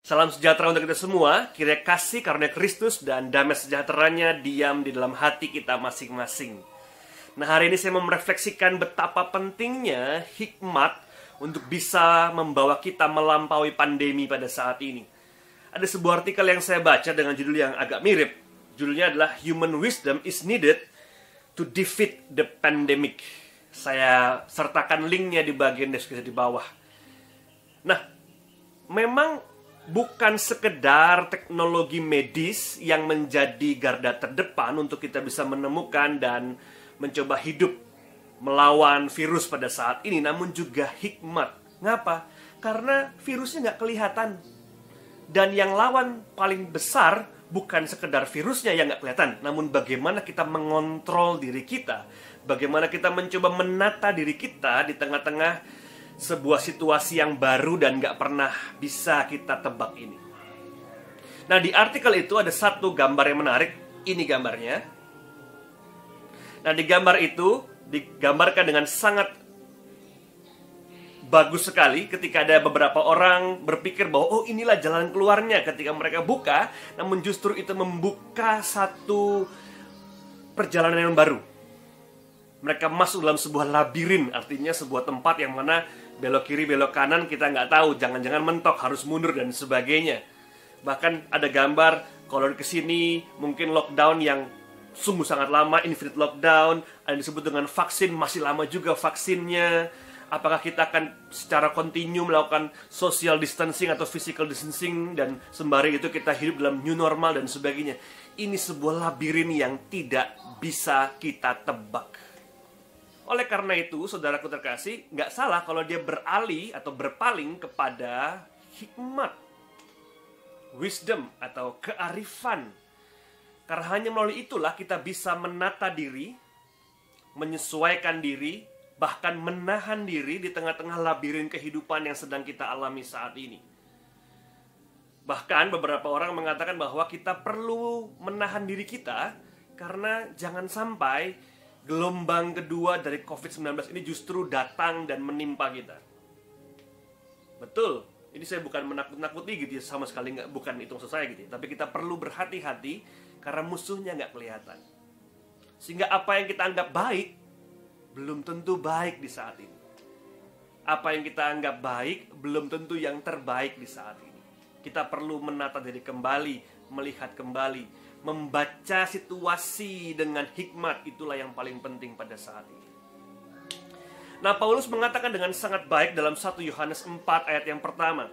Salam sejahtera untuk kita semua, kiranya kasih karunia Kristus dan damai sejahteranya diam di dalam hati kita masing-masing. Nah, hari ini saya mau merefleksikan betapa pentingnya hikmat untuk bisa membawa kita melampaui pandemi pada saat ini. Ada sebuah artikel yang saya baca dengan judul yang agak mirip. Judulnya adalah Human Wisdom is Needed to Defeat the Pandemic. Saya sertakan linknya di bagian deskripsi di bawah. Nah, memang bukan sekedar teknologi medis yang menjadi garda terdepan untuk kita bisa menemukan dan mencoba hidup melawan virus pada saat ini, namun juga hikmat. Ngapa? Karena virusnya nggak kelihatan. Dan yang lawan paling besar bukan sekedar virusnya yang nggak kelihatan, namun bagaimana kita mengontrol diri kita, bagaimana kita mencoba menata diri kita di tengah-tengah sebuah situasi yang baru dan gak pernah bisa kita tebak ini. Nah, di artikel itu ada satu gambar yang menarik. Ini gambarnya. Nah, di gambar itu digambarkan dengan sangat bagus sekali ketika ada beberapa orang berpikir bahwa inilah jalan keluarnya ketika mereka buka, namun justru itu membuka satu perjalanan yang baru. Mereka masuk dalam sebuah labirin, artinya sebuah tempat yang mana belok kiri, belok kanan, kita nggak tahu. Jangan-jangan mentok, harus mundur, dan sebagainya. Bahkan ada gambar, kalau ke sini mungkin lockdown yang sungguh sangat lama, infinite lockdown. Ada yang disebut dengan vaksin, masih lama juga vaksinnya. Apakah kita akan secara kontinu melakukan social distancing atau physical distancing, dan sembari itu kita hidup dalam new normal, dan sebagainya. Ini sebuah labirin yang tidak bisa kita tebak. Oleh karena itu, saudaraku terkasih, nggak salah kalau dia beralih atau berpaling kepada hikmat, wisdom atau kearifan. Karena hanya melalui itulah kita bisa menata diri, menyesuaikan diri, bahkan menahan diri di tengah-tengah labirin kehidupan yang sedang kita alami saat ini. Bahkan beberapa orang mengatakan bahwa kita perlu menahan diri kita karena jangan sampai gelombang kedua dari COVID-19 ini justru datang dan menimpa kita. Betul, ini saya bukan menakut-nakuti gitu ya, sama sekali bukan itu maksud saya gitu ya. Tapi kita perlu berhati-hati karena musuhnya nggak kelihatan. Sehingga apa yang kita anggap baik belum tentu baik di saat ini. Apa yang kita anggap baik belum tentu yang terbaik di saat ini. Kita perlu menata diri kembali, melihat kembali, membaca situasi dengan hikmat. Itulah yang paling penting pada saat ini. Nah, Paulus mengatakan dengan sangat baik dalam 1 Yohanes 4 ayat yang pertama.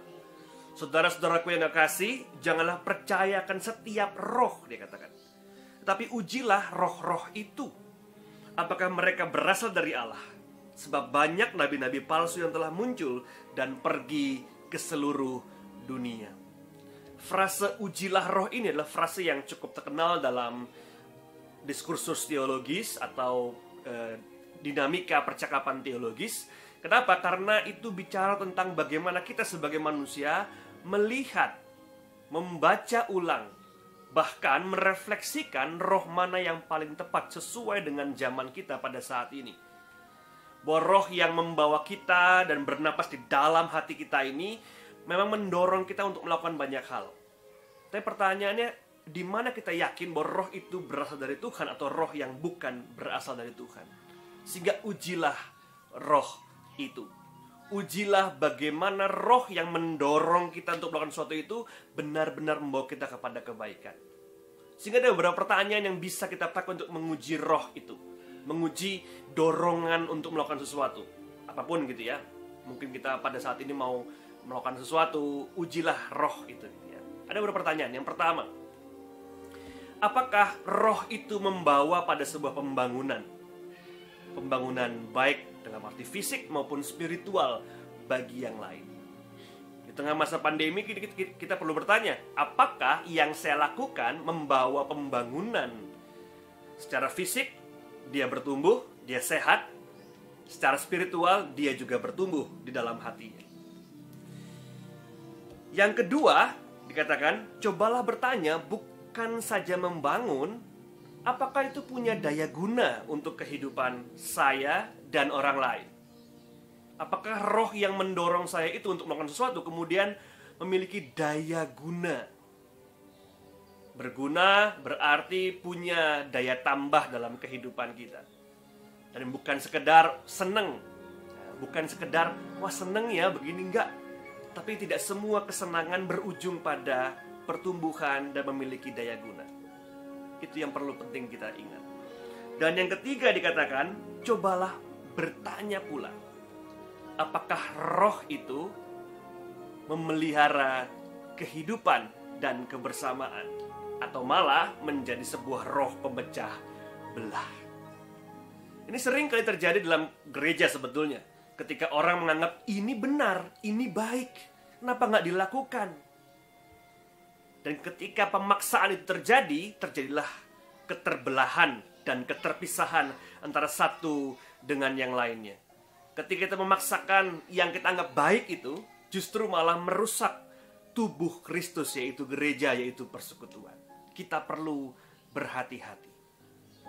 Saudara-saudaraku yang kekasih, janganlah percayakan setiap roh, dia katakan. Tapi ujilah roh-roh itu, apakah mereka berasal dari Allah. Sebab banyak nabi-nabi palsu yang telah muncul dan pergi ke seluruh dunia. Frase ujilah roh ini adalah frase yang cukup terkenal dalam diskursus teologis atau dinamika percakapan teologis. Kenapa? Karena itu bicara tentang bagaimana kita sebagai manusia melihat, membaca ulang, bahkan merefleksikan roh mana yang paling tepat sesuai dengan zaman kita pada saat ini. Bahwa roh yang membawa kita dan bernapas di dalam hati kita ini memang mendorong kita untuk melakukan banyak hal. Tapi pertanyaannya, di mana kita yakin bahwa roh itu berasal dari Tuhan atau roh yang bukan berasal dari Tuhan? Sehingga ujilah roh itu. Ujilah bagaimana roh yang mendorong kita untuk melakukan sesuatu itu benar-benar membawa kita kepada kebaikan. Sehingga ada beberapa pertanyaan yang bisa kita pakai untuk menguji roh itu. Menguji dorongan untuk melakukan sesuatu. Apapun gitu ya. Mungkin kita pada saat ini mau melakukan sesuatu, ujilah roh itu. Ada beberapa pertanyaan. Yang pertama, apakah roh itu membawa pada sebuah pembangunan? Pembangunan baik dalam arti fisik maupun spiritual bagi yang lain. Di tengah masa pandemi kita perlu bertanya, apakah yang saya lakukan membawa pembangunan? Secara fisik, dia bertumbuh, dia sehat. Secara spiritual, dia juga bertumbuh di dalam hatinya. Yang kedua, dikatakan, cobalah bertanya bukan saja membangun, apakah itu punya daya guna untuk kehidupan saya dan orang lain. Apakah roh yang mendorong saya itu untuk melakukan sesuatu kemudian memiliki daya guna. Berguna berarti punya daya tambah dalam kehidupan kita. Dan bukan sekedar seneng, bukan sekedar wah seneng ya begini, enggak. Tapi tidak semua kesenangan berujung pada pertumbuhan dan memiliki daya guna. Itu yang perlu penting kita ingat. Dan yang ketiga dikatakan, cobalah bertanya pula, apakah roh itu memelihara kehidupan dan kebersamaan, atau malah menjadi sebuah roh pemecah belah. Ini sering kali terjadi dalam gereja sebetulnya. Ketika orang menganggap ini benar, ini baik, kenapa nggak dilakukan? Dan ketika pemaksaan itu terjadi, terjadilah keterbelahan dan keterpisahan antara satu dengan yang lainnya. Ketika kita memaksakan yang kita anggap baik itu, justru malah merusak tubuh Kristus, yaitu gereja, yaitu persekutuan. Kita perlu berhati-hati.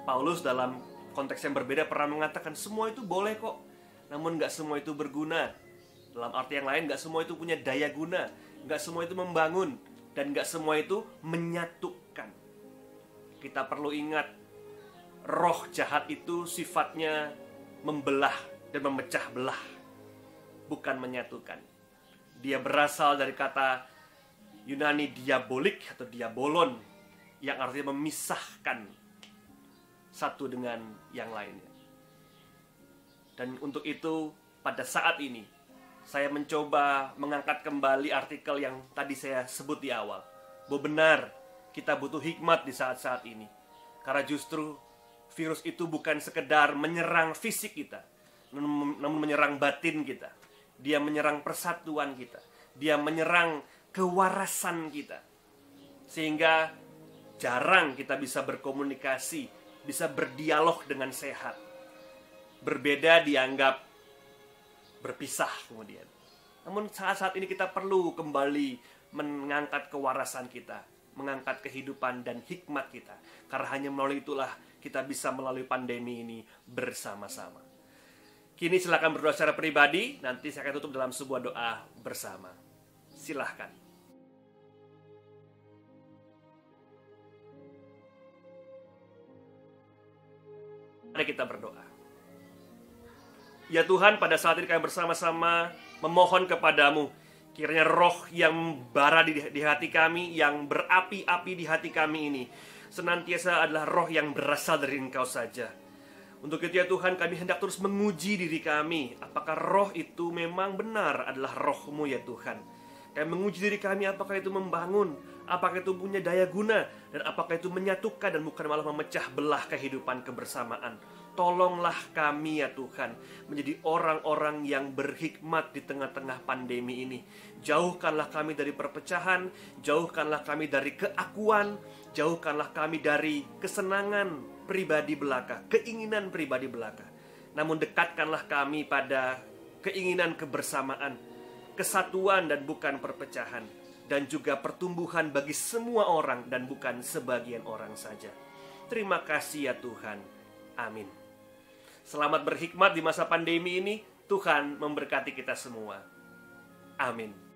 Paulus dalam konteks yang berbeda pernah mengatakan semua itu boleh kok, namun gak semua itu berguna. Dalam arti yang lain, gak semua itu punya daya guna, gak semua itu membangun, dan gak semua itu menyatukan. Kita perlu ingat, roh jahat itu sifatnya membelah dan memecah belah, bukan menyatukan. Dia berasal dari kata Yunani diabolik atau diabolon, yang artinya memisahkan satu dengan yang lainnya. Dan untuk itu pada saat ini saya mencoba mengangkat kembali artikel yang tadi saya sebut di awal, bahwa benar kita butuh hikmat di saat-saat ini. Karena justru virus itu bukan sekedar menyerang fisik kita, namun menyerang batin kita. Dia menyerang persatuan kita, dia menyerang kewarasan kita, sehingga jarang kita bisa berkomunikasi, bisa berdialog dengan sehat. Berbeda dianggap berpisah kemudian. Namun saat-saat ini kita perlu kembali mengangkat kewarasan kita, mengangkat kehidupan dan hikmat kita. Karena hanya melalui itulah kita bisa melalui pandemi ini bersama-sama. Kini silakan berdoa secara pribadi, nanti saya akan tutup dalam sebuah doa bersama. Silahkan. Mari kita berdoa. Ya Tuhan, pada saat ini kami bersama-sama memohon kepadamu, kiranya roh yang bara di hati kami, yang berapi-api di hati kami ini, senantiasa adalah roh yang berasal dari Engkau saja. Untuk itu ya Tuhan, kami hendak terus menguji diri kami, apakah roh itu memang benar adalah roh-Mu ya Tuhan. Kami menguji diri kami, apakah itu membangun, apakah itu punya daya guna, dan apakah itu menyatukan dan bukan malah memecah belah kehidupan kebersamaan. Tolonglah kami ya Tuhan, menjadi orang-orang yang berhikmat di tengah-tengah pandemi ini. Jauhkanlah kami dari perpecahan, jauhkanlah kami dari keakuan, jauhkanlah kami dari kesenangan pribadi belaka, keinginan pribadi belaka. Namun dekatkanlah kami pada keinginan kebersamaan, kesatuan dan bukan perpecahan, dan juga pertumbuhan bagi semua orang dan bukan sebagian orang saja. Terima kasih ya Tuhan. Amin. Selamat berhikmat di masa pandemi ini. Tuhan memberkati kita semua. Amin.